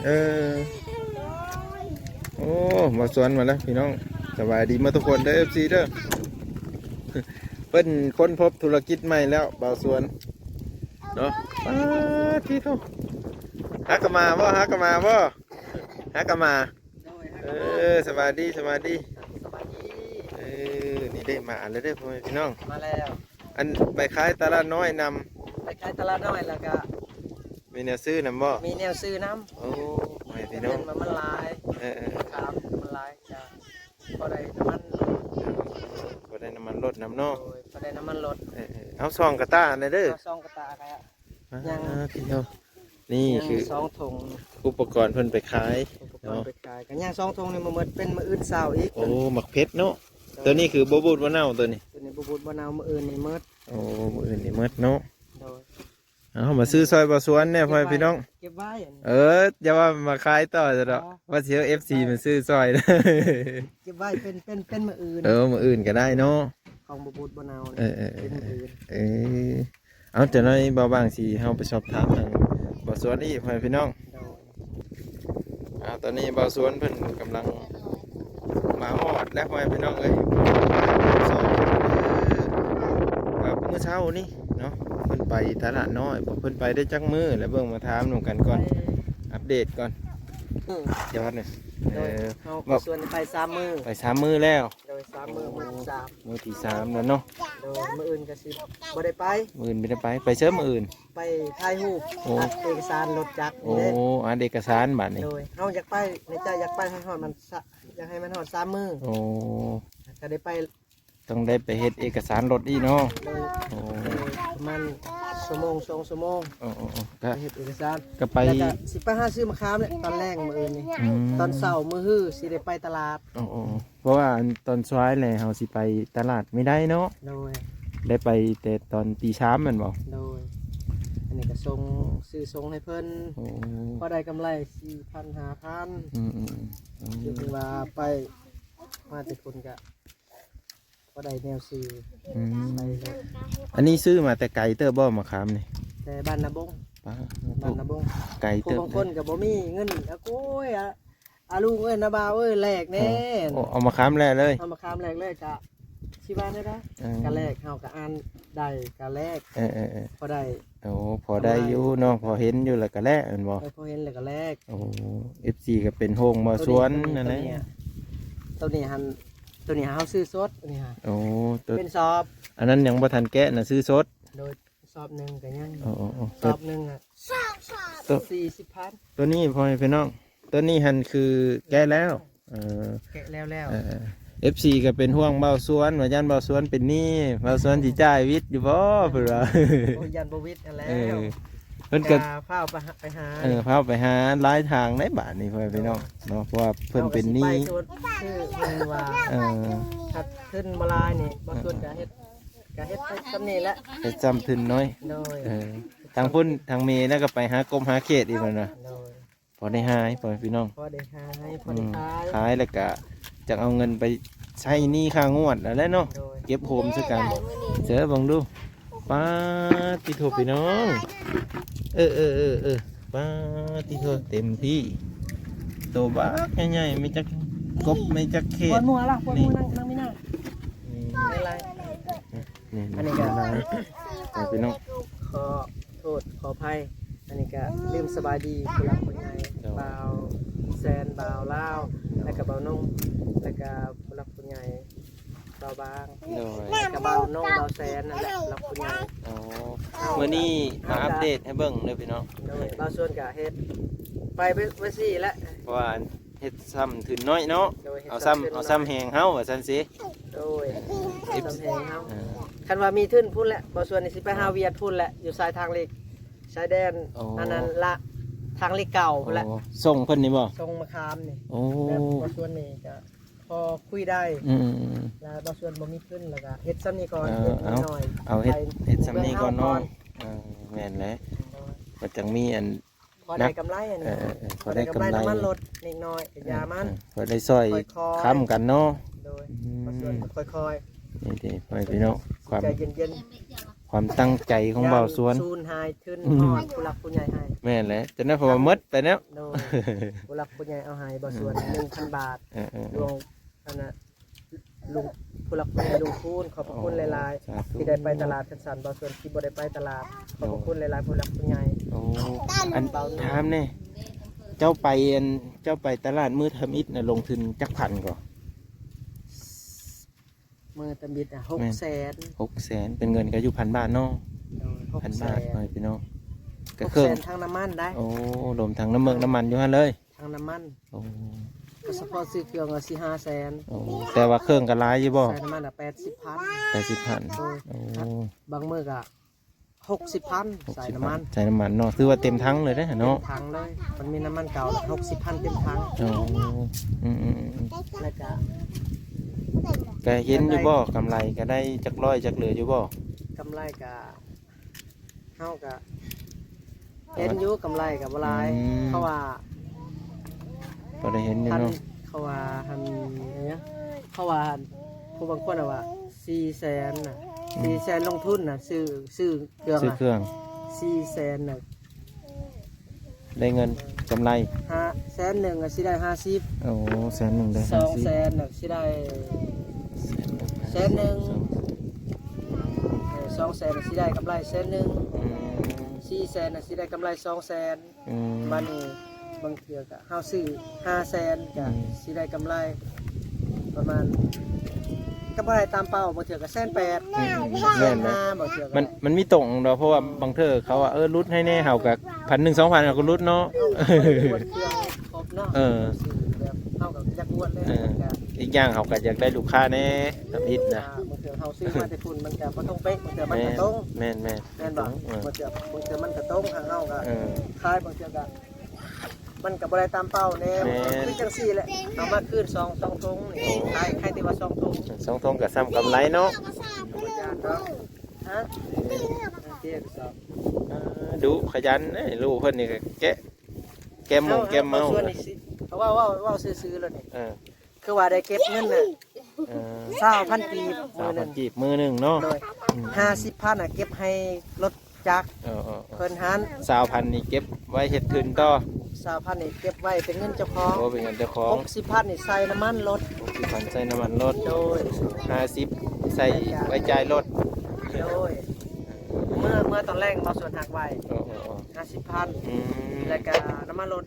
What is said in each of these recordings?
เออโอ้มาสวนมาแล้วพี่น้องสบายดีมาทุกคนเด้อ FC เด้อเพิ่นค้นพบธุรกิจใหม่แล้วบ่าวสวนเนาะที่เท่าฮักกะมาบ่ฮักกะมาบ่ฮักกะมาสบายดีสบายดีนี่ได้มาแล้วเด้อพ่อแม่พี่น้องมาแล้วอันไปขายตลาดน้อยนไปขายตลาดน้อยแล้วก็ำมีแนวซื้อนำบ่มีแนวซื้อน้ำโอ้พ่อแม่พี่น้องมันลายครับมันลายจ้ะพอได้น้ำมันพอได้น้ำมันรถน้ำเนาะพอได้น้ำมันรถเอาซองกระต้าในเด้อซองกระตาอะไรอ่ะยังพี่เนาะนี่คือซองถุงอุปกรณ์เพิ่นไปขายเนาะไปขายกันย่างซองถุงนี่มันเป็นมืออื่นสาวอีกโอ้หมักเพชรเนาะตัวนี้คือโบบูดบะเน่าตัวนี้โบบูดบะเน่ามืออื่นนี่มืดโอ้มืออื่นนี่มืดเนาะเอามาซื้อซอยบ่สวนเนี่ยพ่อพี่น้องเก็บไว้อย่าว่ามาขายต่อจะดอกว่าเสียFCมันซื้อซอยนะเก็บไว้เป็นมืออื่นมืออื่นก็ได้เนาะของโบบูดบะเน่าเป็นมืออื่นเอาจะน้อยเบาบางสิเฮาไปสอบถามทางบ่สวนนี่พ่อพี่น้องตอนนี้บ่สวนเพิ่นกำลังมาฮอดแล้วพ่อพี่น้องเอ้ยแบบเมื่อเช้านี่เนาะเพิ่นไปตลาดน้อยเพิ่นไปได้จักมื้อแล้วเบิ่งมาถามหนูกันก่อนอัปเดตก่อนเดี๋ยวนี่เอาส่วนไป3 มื้อไป3 มื้อแล้วโดย3 มื้อมื้อที่3แล้วเนาะโดยมื้ออื่นก็สิบ่ได้ไปมื้ออื่นไม่ได้ไปเชิญมื้ออื่นไปถ่ายรูปอัดเอกสารรถจักรอันเอกสารบัดนี้โดยเฮาอยากไปในใจอยากไปให้ฮอดมันอยากให้มันฮอด3 มื้อก็ได้ไปต้องได้ไปเฮ็ดเอกสารรถอีเนาะมัน2 ชั่วโมงก็เฮ็ดเอกสารก็ไปสิไปหาซื้อมะขามเนี่ยตอนแรกมื้ออื่นนี่ตอนเช้ามื้อฮื้อสิได้ไปตลาดเพราะว่าตอนสายเลยเฮาสิไปตลาดไม่ได้เนาะโดยได้ไปแต่ตอนตี3แม่นบ่โดยอันนี้ก็ซื้อส่งให้เพิ่นพอได้กำไร 4,000 5,000ถึงว่าไปมาแต่คนก็พอได้แนวซื้ออันนี้ซื้อมาแต่ไกลเตอร์บ่มะขามนี่แต่บ้านนาบงไกลเตอร์บางคนก็บ่มีเงินโอ้ยลุงนาบ่าวแลกแน่เอามะขามแลกเลยเอามะขามแลกเลยกะสิบ้านได้กะแลกเฮาก็อ่านได้กะแลกพอได้พอได้อยู่เนาะพอเห็นอยู่แล้วก็แลกแม่นบ่พอเห็นแล้วก็แลกFC ก็เป็นโฮงบ่สวนนั่นแหละตัวนี้เฮาซื้อสดนี่ฮะเป็นสอบอันนั้นยังบ่ทันแกะน่ะซื้อสดโดยสอบนึงก็ยังสอบนึงอ่ะ40,000ตัวนี้พ่อพี่น้องตัวนี้หันคือแกะแล้วแกะแล้วFC ก็เป็นห่วงเบาสวนว่ายันเบาสวนเป็นหนี้เบาสวนสิจ่ายวิทย์อยู่บ่เพิ่นว่ายันบ่วิทย์แล้วเพิ่นก็พาไปหาพาไปหาหลายทางในบ้านนี่พ่อพี่น้องเนาะเพราะว่าเพิ่นเป็นหนี้คือเพิ่นว่าหัดขึ้นมาลายนี่บ่ส่วนก็เฮ็ดไปซำนี้แหละเฮ็ดซ้ำทุนน้อยทางพุ่นทางเมย์แล้วก็ไปหากรมหาเขตอีกเพิ่นน่ะพอได้หายพ่อพี่น้องพอได้หายพอได้ขายแล้วก็จะเอาเงินไปใช้หนี้ค่างวดแล้วเนาะเก็บโฮมซะกันเสือบังดูป้าติโทพี่น้องป้าติโทเต็มที่โตบ้าใหญ่ๆไม่จักกบไม่จักเขตมัวล่ะมัวนั่งไม่น่าอะไรนี่อันนี้ก็พี่น้องขอโทษขออภัยอันนี้ก็ลืมสบายดีคุณรักคุณยายบ่าวแซนบ่าวลาวแล้วก็บ่าวนุ่งแล้วก็คุณรักคุณยายบ่าวบางแล้วก็บ่าวนุ่งบ่าวแซนนั่นแหละรักคุณยายมื้อนี้มาอัปเดตให้เบิ่งเด้อพี่น้องบ่าวส่วนก็เฮ็ดไปซี่แล้วเพราะว่าเฮ็ดซ้ำถึงน้อยเนาะเอาซ้ำแหงเฮาว่าซั่นสิโดยซ้ำแหงเฮาคันว่ามีทึนพุ่นแหละบ่ส่วนนี่สิไปหาเวียดพุ่นแหละอยู่ชายทางเล็กชายแดนนั้นละทางเล็กเก่าพุ่นแหละส่งเพิ่นนี่บ่ส่งมะขามนี่แบบบ่ส่วนนี่ก็พอคุยได้แล้วบ่ส่วนบ่มีทึนแล้วก็เฮ็ดซ้ำนี้ก่อนเอาเฮ็ดซ้ำนี้ก่อนเนาะแม่นแล้วก็จังมีอันพอได้กำไรอันนี้พอได้กำไรน้ำมันลดนิดหน่อยยามันพอได้ซอยค้ำกันเนาะโดยค่อยนี่ดิพี่น้องใจเย็น ความตั้งใจของเบาสวน ซูนหายทึนฮอดผู้หลักผู้ใหญ่ให้ แม่นแหละจะนั้นเพราะว่าหมดไปแล้ว โดยผู้หลักผู้ใหญ่เอาให้บ่ส่วน 1,000 บาท เออ รวมอันน่ะลุงผู้หลักผู้ใหญ่ลุงคูณขอบพระคุณหลาย สาธุ ๆที่ได้ไปตลาดคันสันบ่ส่วนที่บ่ได้ไปตลาดขอบพระคุณหลายๆผู้หลักผู้ใหญ่ โอ้อันถามแน่เจ้าไปตลาดมือทำอิฐน่ะลงทุนจักพันก่อน มือตำบิดอ่ะ แม่น 600,000 600,000เป็นเงินก็อยู่1,000 บาทเนาะ 1,000 บาทหน่อยพี่น้องก็เครื่อง 600,000ทั้งน้ำมันได้ โอ้รวมทั้งน้ำมันอยู่หั่นเลย ทั้งน้ำมัน โอ้ ก็เฉพาะซื้อเครื่องละ4-500,000 โอ้แต่ว่าเครื่องก็หลายอยู่บ่ ใส่น้ำมันอ่ะ80,000 80,000โอ้ บางมื้อก็60,000ใส่น้ำมัน ใส่น้ำมันเนาะถือว่าเต็มทั้งเลยนะเนาะ ถังเลยมันมีน้ำมันเก่าแล้ว60,000เต็มถัง โอ้อืม แล้วก็ ก็เห็นอยู่บ่กำไรก็ได้จักร้อยจักเหลืออยู่บ่ กำไรก็เฮาก็เห็นอยู่กำไรก็บ่หลายเขาว่า ก็ได้เห็นอยู่ พัน เนาะ เขาว่าหันเนี่ยเขาว่าผู้บางคนว่า400,000น่ะ400,000ลงทุนน่ะซื้อเครื่อง ซื้อ น่ะ เครื่อง 400,000น่ะ ได้เงินกำไร 100,000น่ะสิได้50 โอ้100,000ได้50 200,000น่ะสิได้100,000 200,000น่ะสิได้กำไร100,000 อืม 400,000น่ะสิได้กำไร200,000 อืม บัดนี้บางเทื่อก็เฮาซื้อ500,000ก็สิได้กำไรประมาณก็บ่ได้ตามเป้าบางเทื่อก็180,000 แม่น แม่ นะ บางเทื่อก็ มันมีตรงเนาะเพราะว่าบางเทอเขาว่ารุดให้แน่เฮากับ1,000 2,000เขาก็รุดเนาะ อวดเครื่องครบเนาะ เออ ซื้อแบบเฮากับจักอวดเลย เออ มันก็ อีกอย่างเขาก็อยากได้ลูกค้าแน่ทำอิฐนะ บางเทื่อเฮาซื้อมาแต่ทุนมันก็บ่ต้องเป๊ะบางเทื่อมัน แม่ ก็ น ตรง แม่น แม่นบ่ เออบ างเทื่มันก็ตรงทางเฮาก็ เออ ขายบางเทื่อก็มันก็บ่ได้ตามเป้าแน่ แม่น คือจังซี่แหละเอามาคืน2ถุงนี่ขายที่ว่า2ถุง สองทงกับซ้ำกำไรเนาะ ธรรมดาเนาะฮะเจ๊สอบ ดูขยันลูกเพิ่นนี่ก็แกมมงแกมเมา ส่วนนี้สิเพราะว่าซื้อๆแล้วนี่ เออ คือว่าได้เก็บเงินน่ะ 20,000 กีบ สาว มื้อ พั นึ น ง กีบมือหนึ่งเนาะ โดย50,000น่ะเก็บให้รถจักร เออ เพิ่นหัน สาวพันนี่เก็บไว้เฮ็ดทุนต่อ 20,000นี่เก็บไว้เป็นเงินเจ้าของ โอ้เป็นเงินเจ้าของ 60,000นี่ใส่น้ำมันรถ 60,000ใส่น้ำมันรถ โดย 50ใส่ไว้จ่ายรถ โดยเมื่อตอนแรกเราส่วนหักไว้ โอ้ 50,000 อืม แล้วก็น้ำมันรถ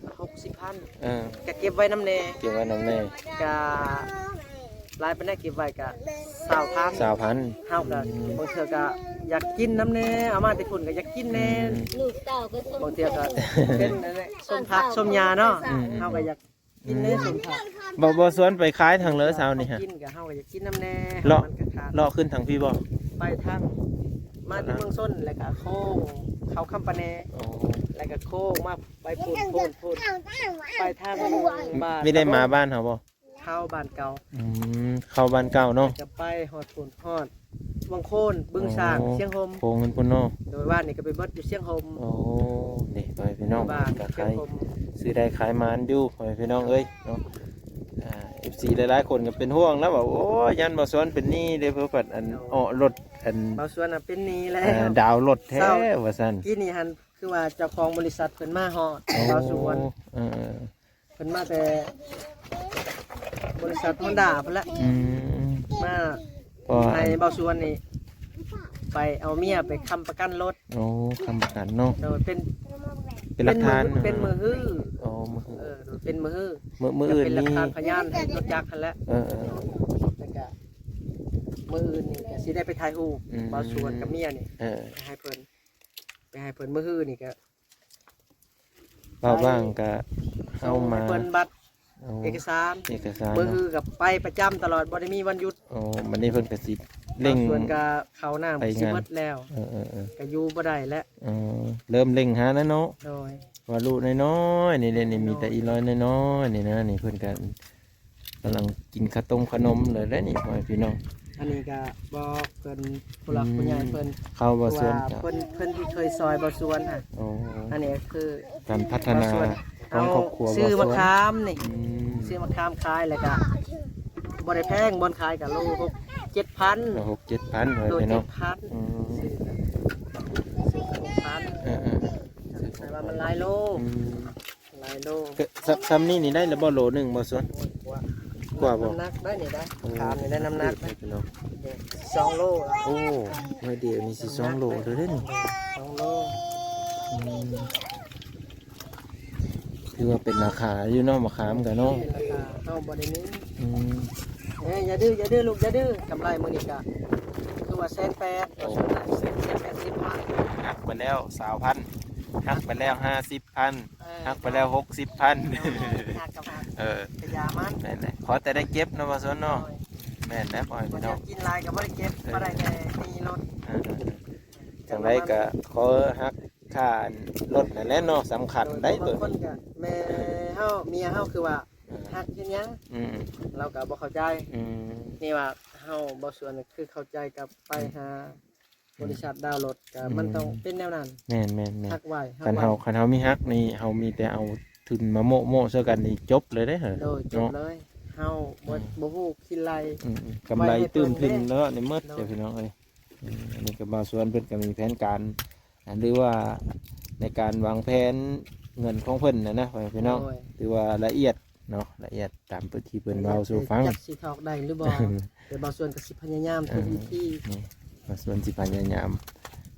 60,000 เออ ก็เก็บไว้น้ำแน่ เก็บไว้น้ำแน่ ก็รายเป็นได้เก็บไว้ก็20,000 สาวพัน เฮาก็บางเทื่อก็อยากกินน้ำแน่เอามาแต่พุ่นก็อยากกินแน่ ลูกเต่าก็ต้ บางเทื่อก็เป็นนั่นแหละส้มผักส้มยาเนาะเฮาก็อยากกินแน่ส้มผัก บ่สวนไปขายทางเลอสาวนี่ฮะ กินก็เฮาก็อยากกินน้ำแน่ เลาะ มันก็ขาด เลาะขึ้นทางพี่บ่ ไปทางมาที่เมืองส้นแล้วก็โค้งเข้าคำปะแน อ๋อ แล้วก็โค้งมาไปพูดไปทางบ้าน ไม่ได้มาบ้านเขาบ่ เข้าบ้านเก่า เข้าบ้านเก่าเนาะ จะไปฮอดพุ่นฮอดวังโคนบึงสร้างเชียงโฮม โคงเงินพุ่นเนาะ โดยบ้านนี่ก็ไปเบิดอยู่เชียงโฮม โอ้นี่ไปพี่น้อง บ้าน กับ เชี ใคร ยงโฮม ซื้อได้ขายมานอยู่ไปพี่น้องเอ้ยเนาะFC หลายๆคนก็เป็นห่วงแล้วบอกโอ้ยยันบ่สวนเป็นหนี้เลยเพิ่นปัดอันอ้อรถอัน เบาส่วนน่ะเป็นหนี้แล้ว ดาวรถแท้ว่าซั่น กี่นี่หันคือว่าเจ้าของบริษัทเพิ่นมาฮอดเบาส่วน เออ เพิ่นมาแต่บริษัทฮอนด้าพุ่นละ อืม มา พอ ให้เบาส่วนนี่ไปเอาเมียไปค้ำประกันรถ โอ้คำประกันเนาะ โดยเป็น เป็นหลักฐาน เป็นมือฮื้อ โอ้มือ โดยเป็นมือฮื้อ มืออื่น เป็นหลัก นี่ ฐานพยานให้รถจักรหันแหล้ว เออ แล้วก็มืออื่นนี่ก็สิได้ไปถ่ายรูป อืม เบาส่วนกับเมียนี่ เออ ไปให้เพิ่นมือฮื้อนี่ก็ ว่าบ้างก็เอามา เพิ่นบัตร เอา เอกสาร เอกสาร มือ เนาะ ฮื้อกับไปประจำตลอดบ่ได้มีวันหยุด โอ้มันนี่เพิ่นก็สิเร่ง บาส่วนก็เข้าหน้า ไป สิ งาน หมดแล้ว เออ ก็อยู่บ่ได้แล้ว เริ่มเร่งหาแล้วเนาะ โดย ว่าลูกน้อยๆนี่เล่นนี่มีแต่อีร้อยน้อยๆนี่นะนี่เพิ่นก็กำลังกินขนมเลยแล้วนี่พ่อแม่พี่น้อง อันนี้ก็บอกเพิ่นผู้หลักผู้ใหญ่เพิ่น เข้าบ่สวน ว่า ก็ เพิ่นที่เคยซอยบ่สวนค่ะ โอ้ อันนี้คือ การพัฒนาขอ เอา งครอบครัวบ่ ซื้อ ส มะ วน ขามนี่ อืม ซื้อมะขามขายแล้วก็บ่ได้แพงบ่ขายก็โล7,000 6-7,000พ่อ โล แม่พี่น้อง 7,000 อืม ซื้อ 30,000 เออ แต่ว่ามันหลายโล อืม หลายโล ซ้ำนี่นี่ได้แล้วบ่โลหนึงบ่สวน กว่าบ่ น้ำหนักได้นี่ได้ขามนี่ได้น้ำหนักได้ พี่น้อง 2 โล โอ้ไม่เดียวนี่สิ2โลเด้อเด้อนี่ 2 โล อืมคือว่าเป็นราคาอยู่เนาะมะขามกันเนาะ เป็นราคาเฮาบ่ได้มี อืม อย่าดื้อลูกอย่าดื้อกำไรมื้อนี้ก็คือว่า180,000ก็ส่วนได้180,000 หักไปแล้ว20,000หักไปแล้ว50,000หักไปแล้ว60,000 หักกับหัก เออก ระยามัน แม่นแหละขอแต่ได้เก็บเนาะว่าสวนเนาะแม่นแล้วพ่อ บ่ พี่ ได้ น้อง กินหลายก็บ่ได้เก็บบ่ได้แต่มีรถ จังไรก็ขอฮักค่ารถนั่นแหละเนาะสำคัญได้ บา ตัว งคนก็แม่เฮาเมียเฮาคือว่าฮักเฮ็ดหยัง อืม เราก็บ่เข้าใจ อืม นี่ว่าเฮาบ่ส่วนคือเข้าใจกับไปหาบริษัทดาวน์รถก็มันต้องเป็นแนวนั้น แม่นแม่นแม่น ฮักไว้ฮัก คัน ไว้ เฮามีฮักนี่เฮามีแต่เอาทุนมาโมโมซะกันนี่จบเลยได้อเหรอ โดยจบ เนาะ เลยเฮาบ่ฮู้คิดไร อืมกำไรตื้มขึ้นแล้วในเมื่อ เนาะ เจ้าพี่น้องเอ้ยอันนี้ก็บางส่วนเพิ่นก็มีแผนการหรือว่าในการวางแผนเงินของเพิ่นนะพี่น้อง โดย หรือว่าละเอียดเนาะละเอียดตามที่เพิ่นเว้าสู่ฟัง จักสิถอกได้หรือบ่แต่บางส่วนก็สิพยายามทุกวิธี นี่มาส่วนสิพยายาม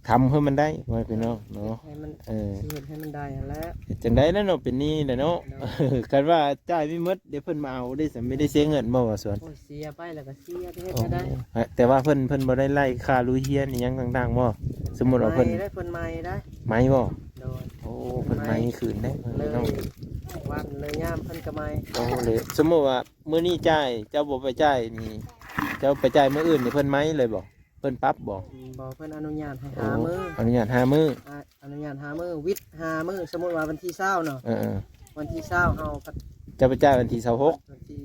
ทำให้มันได้ไว้พี่น้องเนาะ ให้มัน เออ สิเฮ็ดให้มันได้นั่นแหละ จังได้แล้วเนาะเป็นหนี้แหละเนาะ เนาะ คันว่าจ่ายไม่หมดเดี๋ยวเพิ่นมาเอาได้สิไม่ได้เสียเงินบ่ว่าส่วน โอ้ยเสียไปแล้วก็เสียไปเฮ็ด โอ้ จะได้ แต่ว่าเพิ่นบ่ได้ไล่ค่าลุยเฮียนอีหยังต่างๆบ่สมมุติว่าเพิ่น ไม่ได้เพิ่นใหม่ได้ ไม้บ่ โดย โอ้เพิ่นไม้คืนได้ เล พี่น้อง ยวันเลยยามเพิ่นก็ใหม่ โอ้เลยสมมุติว่ามื้อนี้จ่ายเจ้าบ่ไปจ่ายนี่เจ้าไปจ่ายมื้ออื่นนี่เพิ่นไม้เลยบ่เพิ่นปรั๊บบ่ บอกเพิ่นอนุญาตให้ โอ้ หามื้อ อนุญาต5มื้อ อนุญาตหามื้อวิทย์หามื้อสมมุติว่าวันที่20เนาะ เออ วันที่20เฮาก็ ๆเจ้าไปจ่ายวันที่26 วันที่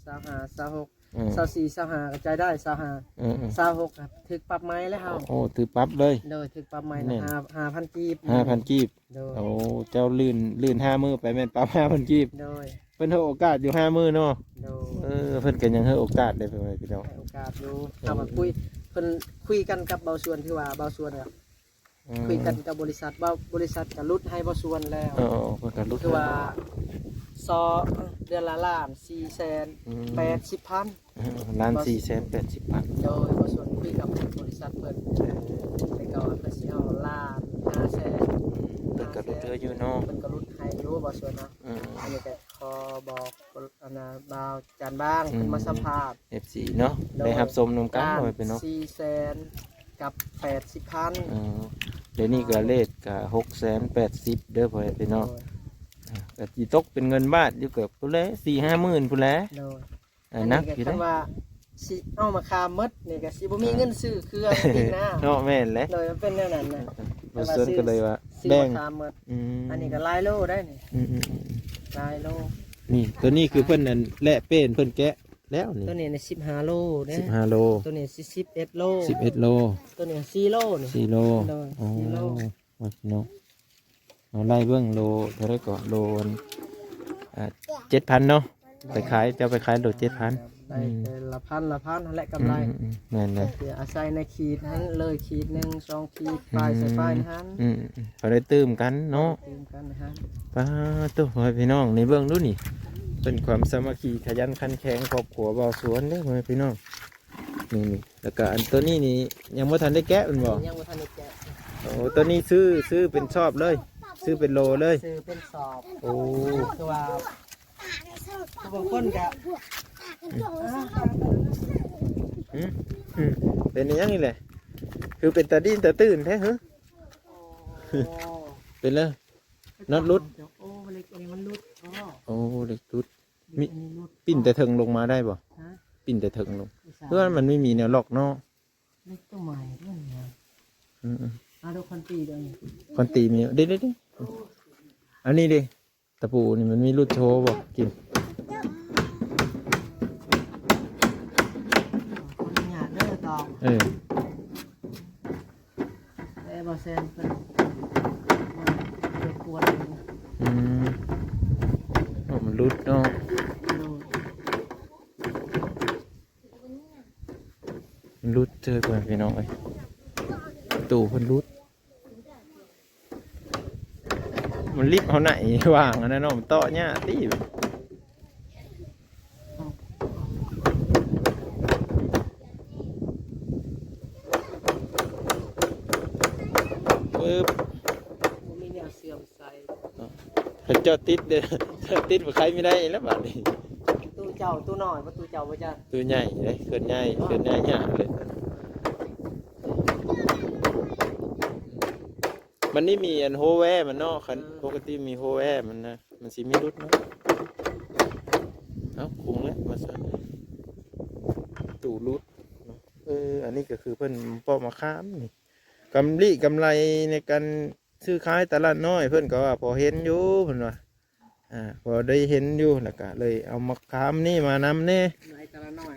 25 26 อืม 24 25ก็จ่ายได้25 อืม 26ครับถึกปรับใหม่แล้วเฮา โอ้ถือปรั๊บเลย โดยถึกปรับใหม่ แน่ นะ5,000กีบ 5,000กีบ โดย โอ้เจ้าลื่น5มื้อไปแม่นปรั๊บ5,000กีบ โดย เพิ่นให้โอกาสอยู่5มื้อเนาะ โดย เพิ่นก็ยังให้โอกาสได้เพิ่นว่าพี่น้อง ให้โอกาสอยู่ถ้ามาคุยเพิ่นคุยกันกับเบาส่วนที่ว่าเบาส่วนอะคุยกันกับบริษัทว่าบริษัทก็ลดให้เบาส่วนแล้ว เออเพิ่นก็รู้ คือว่าซอเดือนละล้าน480,000 ล้าน480,000 โดยบริษัทคุยกับบริษัทเปิดไปก่อนเพื่อสิเอาล้าน500,000 เพิ่นก็รู้เธออยู่เนาะ มันก็รุดให้อยู่บริษัทนะ อืม อันนี้ก็ขอบอกอันนะบ่าวจานบ้างเพิ่นมาสัมภาษณ์ FC เนาะได้รับชมนำกันหน่อยพี่น้อง 400,000กับ80,000 เดี๋ยวนี้ก็เลขก็680,000เด้อพ่อพี่น้องก็สิตกเป็นเงินบาทอยู่เกือบพุ่นแหละ4-5หมื่นพุ่นแหละ โดย นักอยู่ คั เด้ นว่าสิเอามาคามมดนี่ก็สิบ่มีเงินซื้อเครื่องอีกนะ เนาะแม่นแหละ เลยมันเป็นแนวนั้นนะ บ่ส่วนก็เลยว่า ซื้อ แบ่ง มาคามมด อืม อันนี้ก็หลายโลได้นี่ อืม หลายโล นี่ตัวนี้คือเพิ่นนั่นและเป็นเพิ่นแกะแล้วนี่ ตัวนี้ใน15โลเด้ 15โล ตัวนี้11โล 11โล ตัวนี้4โลนี่ 4โล โดย โอ้ 4โล ว่าพี่น้องเอาไล่เบื้องโลเท่าไรก่อนโล7,000เนาะไปขายจะไปขายโล7,000 ได้แต่ละพันนั่นแหละกำไร นั่นเลย เดี๋ยวอาศัยในขีดนั้นเลยขีดหนึ่งสองขีดปลายใส่ปลายนั้น พอได้ตื้มกันเนาะ ตีมกันนะฮะ ป้าตัวพ่อพี่น้องในเบื้องดูนี่เป็นความสามัคคีขยันขันแข็งครอบครัวเบาสวนเด้อพ่อพี่น้องนี่แล้วก็อันตัวนี้นี่ยังไม่ทันได้แกะมันบอก ยังไม่ทันได้แกะ โอ้ตัวนี้ซื้อเป็นชอบเลย ซื้อเป็นโลเลย ซื้อเป็นสอบ โอ้ คือว่าบางคนกะ เป็นอย่างนี้แหละคือเป็นตาดิ้นตาตื่นแท้เหรอเป็นเลยน็อตรุด โอ้เล็กอันนี้มันรุดอ๋อ โอ้เล็กรุด มีอันนี้รุด ปิ้นแต่เถิงลงมาได้ป่ะ ฮะ ปิ้นแต่เถิงลงเพื่อมันไม่มีแนวล็อกเนาะ เล็กตัวใหม่ด้วยเนี่ย อืม เอาดูคนตีเดี๋ยวนี้ คนตีมีเด็ดอันนี้ดิตะปูนี่มันมีรุดโชว์บอกกิน คนหยาดเด้อตอก เออ แต่บอเซนเป็นเด็กกวน อืมโอ้มันรุดเนาะมันรุดเจอก่อนพี่น้องเลยตูเพิ่นรุด เอาไหนว่างอันนั้นเนาะมันต่อเนี่ยตีปึ๊บ มีแนวเสื่อมใส่ เจ้าติดเด้อเจ้าติดบ่ใครไม่ได้แล้วบัดนี้ ตู้เจ้าตู้น้อยประตูเจ้าบ่จ้า ตัวใหญ่เลยเกินใหญ่หยาเลยมันนี่มีอันโฮแวมันเนาะคันปกติมีโฮแวมันนะมันสิมีรุดเนาะเอ้าคุ้งแล้วมาซะตู่รุดเนาะอันนี้ก็คือเพิ่นปอกมะขามนี่กำไรในการซื้อขายตลาดน้อยเพิ่นก็ว่าพอเห็นอยู่เพิ่นว่าพอได้เห็นอยู่แล้วก็เลยเอามะขามนี่มานำแน่ ในตะละน้อย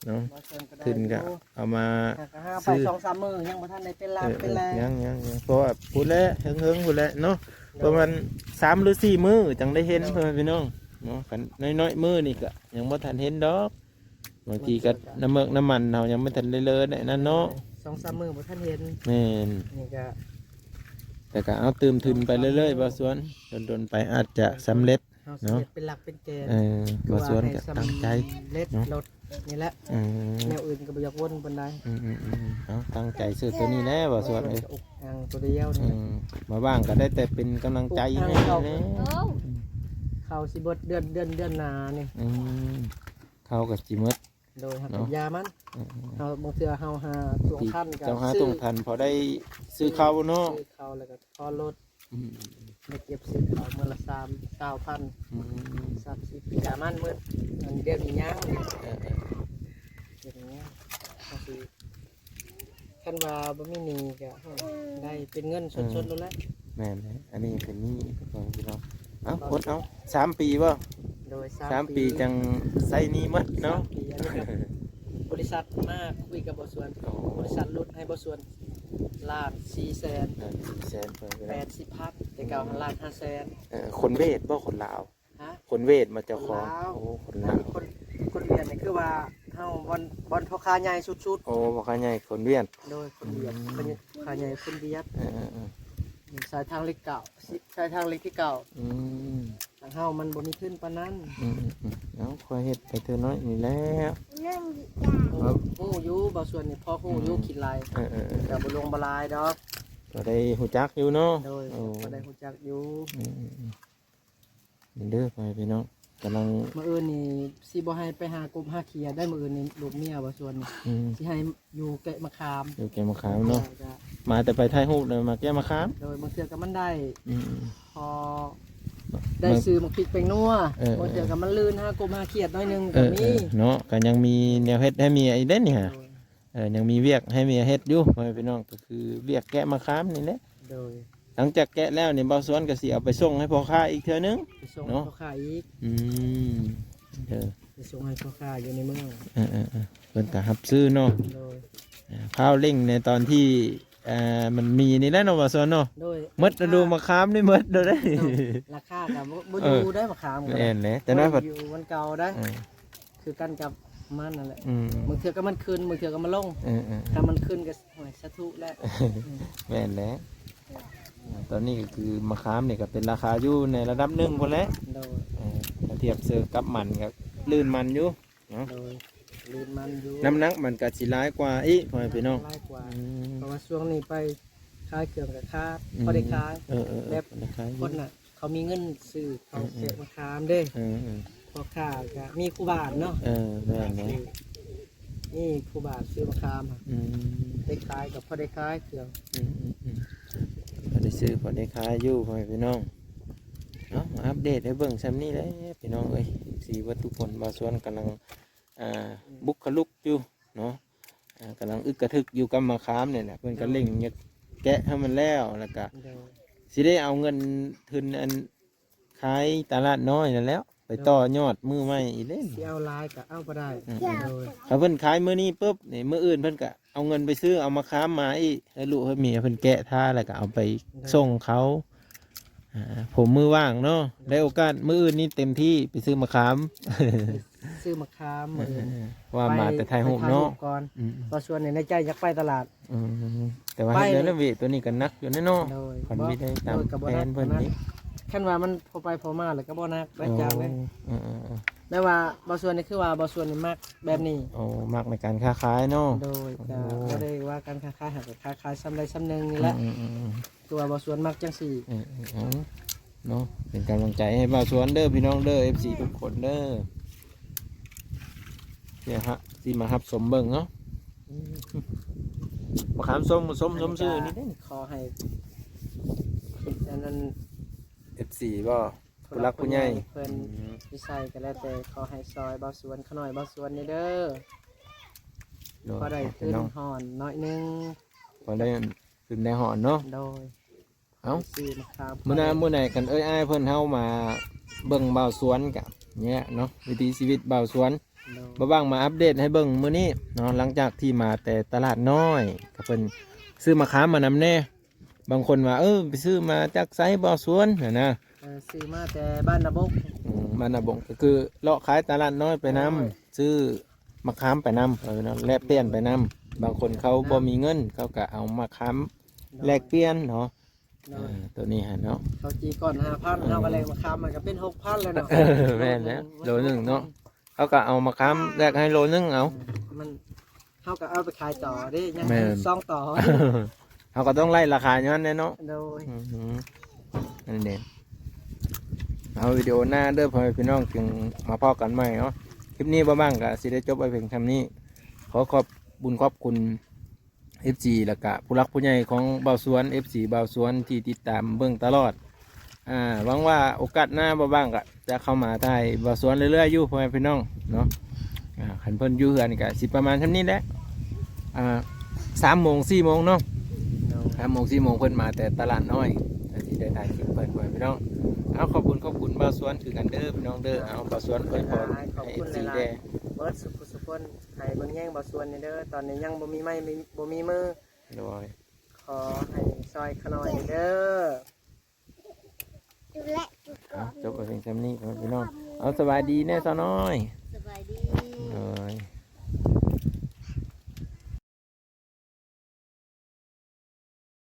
เนาะ บ่เชิญก็ได้ ขึ้นก็เอามา ก็หาไป2-3มื้อยังบ่ทันได้เป็นลาบเป็นแล ยังเพราะว่าพูดแล้วเฮิงพูดแล้วเนาะประมาณ3 หรือ 4 มื้อจังได้เห็นเพื่อนพี่น้องเนาะกันน้อยๆมื้อนี่ก็ยังบ่ทันเห็นดอกบางทีก็น้ำมันเรายังไม่ทันได้เลยเนี่ยนั่นเนาะ 2-3 มื้อบ่ทันเห็น แม่น นี่ก็ แต่ก็เอาตื่มทุนไปเรื่อยๆบ่สวนดนๆไปอาจจะสำเร็จ เฮาสิเฮ็ดเป็นหลักเป็นแกน บ่สวนก็ตั้งใจ เล็ด เนาะ รถนี่แหละแนวอื่นก็บ่อยากวนปานใด เอาตั้งใจซื้อตัวนี้แน่บ่สวนเลย อกอ่างตัวเดียวนี่ มาบ้างก็ได้แต่เป็นกำลังใจให้แน่ เขาสิเบิดเดือนหน้านี่ เข้ากับจิมด โดยหัก เนาะ ยามันเฮาบางเทื่อเฮาหาตวงคันก็ เจ้าหาตรงทันพอได้ซื้อข้าวเนาะ ซื้อเขาแล้วก็พอรถได้เก็บซื้อเขามื้อละ9,000 30ยามันมื้อมันเดือนนี้ยังนี่เดือนนี้ก็สิคันว่าบ่มีหนี้ก็ได้เป็นเงินสดๆแล้วแหละ แม่นเลยอันนี้เป็นนี่พี่น้องเอาอดเอา3 ปีบ่ โดย 3 ปีจังใส่นี่หมดเนาะ 3 ปีอันนี้ก็บริษัทมาคุยกับบ่ส่วนบริษัทลดให้บ่ส่วนล้าน4แสน 400,000เพิ่นพี่น้อง 80,000แต่เก่าล้าน5แสน คนเวทบ่คนลาว ฮะ คนเวทมาเจ้าของโอ้คน อัน ลาว นี้คนเรียนนี่คือว่าเฮาบอลพ่อค้าใหญ่สุด โอ้บ่ค่าใหญ่คนเวียน ๆโดยคนเรียนเป็นพ่อค้าใหญ่คนเรียน เออ สายทางเล็กเก่าสายทางเล็กที่เก่า อืม ทางเฮามันบ่มีขึ้นปานนั้น เอาค่อยเฮ็ดไปเถอะน้อยนี่แล้ว ฮู้อยู่บ่ส่วนนี่พอฮู้อยู่คิดหลายแต่บ่ลงบ่หลายดอก ก็ได้ฮู้จักอยู่เนาะ โดยก็ได้ฮู้จักอยู่ นี่เด้อไปพี่น้องกำลัง มื้ออื่นนี่สิบ่ให้ไปหากบหาเขียได้มื้ออื่นนี่ลูกเมียบ่ส่วนนี่สิให้อยู่แกะมะขาม อยู่แกมะขามเนาะมาแต่ไปถ่ายรูปเลยมาแกมะขาม โดยบางเทื่อก็มันได้ อืม พอได้ซื้อมาพริกแป้งนัว เออ บางเทื่อก็มันลื่นหากบหาเขียดน้อยหนึง เอ ก็ อ มี เนาะก็ยังมีแนวเฮ็ดให้เมียอีกเด้นนี่ฮะ ยังมีเวียกให้เมียเฮ็ดอยู่พ่อแม่พี่น้องก็คือเวียกแกะมะขามนี่แหละ โดย หลังจากแกะแล้วนี่เบาสวนก็สิเอาไปส่งให้พ่อค้าอีกเทื่อนึง ไปส่ง เนาะ พ่อค้าอีก อืมเด้อ ไปส่งให้พ่อค้าอยู่ในเมือง เพิ่นก็รับซื้อเนาะ โดย ข้าวเร่งในตอนที่มันมีนี่แหละเนาะเบาสวนเนาะ โดย หมดฤดูมะขามนี่หมดเด้อเด้ ราคาก็บ่อยู่ได้มะขามก็ แม่นแหละแต่น้อยพัด อยู่วันเก่าได้ คือกันกับมันนั่นแหละ อืม บางเทื่อก็มันขึ้นบางเทื่อก็มันลงถ้ามันขึ้นก็โอ้ยสะทุแล้ว แม่นแหละตอนนี้ก็คือมะขามนี่ก็เป็นราคาอยู่ในระดับหนึ่งพุ่นแหละ โดย ถ้าเทียบเสื้อกับมันก็ลื่นมันอยู่เนาะ โดยลื่นมันอยู่ น้ำหนักมันก็สิร้ายกว่าอีกพ่อแม่พี่น้อง หลายกว่าเพราะว่าช่วงนี้ไปขายเครื่องกับค้าพอได้ขาย แบบ นะครับ คนน่ะเขามีเงินซื้อเขาเก็บมาขามเด้ พอค้าก็มีครูบาทเนาะ แม่นแหละ นี่ครูบาทซื้อมาขามค่ะได้ขายกับพอได้ขายเครื่อง พอได้ซื้อพอได้ขายอยู่พ่อแม่พี่น้องเนาะมาอัปเดตให้เบิ่งซ้ำนี่แหละพี่น้องเอ้ยสีวัตถุผลบาส่วนกำลังบุกขลุกอยู่เนาะกำลังอึกกระทึกอยู่กับมะขามเนี่ยแหละเพิ่นก็เล่งเนี่ยแกะให้มันแล้วแล้วก็ เดี๋ยว สิได้เอาเงินทุนอันขายตลาดน้อยนั่นแหล้วไปต่อยอดมือใหม่อีกเล่น ที่เอาลายก็เอาไปได้โดย ถ้าเพิ่นขายมื้อนี้ปุ๊บนี่มื้ออื่นเพิ่นก็เอาเงินไปซื้อเอามาค้ามมาอีกให้ลูกให้เมียเพิ่นแกะท่าแล้วก็เอาไปส่งเขาผมมือว่างเนาะได้โอกาสมื้ออื่นนี่เต็มที่ไปซื้อมะขาม ซื้อมะขามมื้ออื่น ว่ามาแต่ไทยหูปเนาะ ไปถ่ยรูปก่อนบ่ส่วนในใจอยากไปตลาด แต่ว่าเดินแล้วเวทตัวนี้ก็นักอยู่แน่นอน โดย พันวิได้ตาม โดยกับบ่ แผ นั น ก เพิ่นนี่ คันว่ามันพอไปพอมาแล้วก็บ่นักได้จังเลย เออ แต่ว่าบ่ส่วนนี่คือว่าบ่ส่วนนี่มักแบบนี้ โอ้มักในการค้าขายเนาะ โดยก็บ่ได้ว่าการค้าขายหากค้าขายซ้ำใดซ้ำหนึงนี่แหละคือว่าบ่ส่วนมักจังซี่ เนาะเป็นกำลังใจให้บ่าวสวนเด้อพี่น้องเด้อ FC ทุกคนเด้อเนี่ยฮะที่มารับสมเบิ่งเนาะมะขามส้มชื่อนี่เด้ ขอให้อันนั้น FC บ่ผู้รักผู้ใหญ่ เพิ่นวิสัยก็แล้วแต่ขอให้ซอยบ่ส่วนขน้อยบ่ส่วนนี่เด้อพอได้ขึ้น น้อง ห่อนน้อยหนึง พอได้ขึ้นในหอนเนาะ โดย เอ้า ซื้อมะขาม มื้อไหนกันอ้ายเพิ่นเฮามาเบิ่งบ่าวสวนกับเนี่ยเนาะวิถีชีวิตบ่าวสวน โดย บ่บ้างมาอัปเดตให้เบิ่งมื้อนี้เนาะหลังจากที่มาแต่ตลาดน้อยก็เพิ่นซื้อมะขามมานำแน่บางคนว่าไปซื้อมาจากไสบ่าวสวนนะ ซื้อมาแต่บ้านนาบก มันน่ะบ่งก็คือเลาะขายตลาดน้อยไปนำซื้อมะขามไปนำเนาะแลกเปลี่ยนไปนำบางคนเขาบ่มีเงินเขาก็เอามะขามแลกเปลี่ยนเนาะ โดย ตัวนี้ฮะเนาะ เขาจีก่อน 5,000เฮาก็เลยมาค้ามมันก็เป็น 6,000แล้วเนาะ แม่นแล้วโลนึงเนาะเขาก็เอามะขามแลกให้โลนึงเอา มันเฮาก็เอาไปขายต่อเด้ยัง แม่น ซ่องต่อ เขาก็ต้องไล่ราคาย้อนแน่เนาะ โดย นั่นเองเอาวิดีโอหน้าเด้อพ่อแม่พี่น้องจึงมาพอกันใหม่เนาะคลิปนี้บ้างก็สิได้จบไปเพียงเท่านี้ขอขอบบุญขอบคุณ FC แล้วก็ผู้รักผู้ใหญ่ของบ่าวสวน FC บ่าวสวนที่ติดตามเบื้องตลอดหวังว่าโอกาสหน้าบ้างก็จะเข้ามาถ่ายบ่าวสวนเรื่อยๆอยู่พ่อแม่พี่น้องเนาะขันเพิ่นอยู่เฮือนก็สิประมาณเท่านี้แหละ3 โมง 4 โมงเนาะ โดย 3 โมง 4 โมงเพิ่นมาแต่ตลาดน้อยที่ได้ถ่ายคลิปเพิ่นไว้พี่น้องเอาขอบคุณบ่าวสวนคือกันเด้อพี่น้องเด้อเอาบ่าวสวนอวยพรให้ FC ได้ เบิดสุขคนให้เบิ่งแย่งบ่ส่วนนี่เด้อตอนนี้ยังบ่มีไม้บ่มีมือ โดย ขอให้ซอยขน้อยเด้อ จบไปเพียงเท่านี้พี่น้องเอาสวัสดีแน่ซะน้อย ส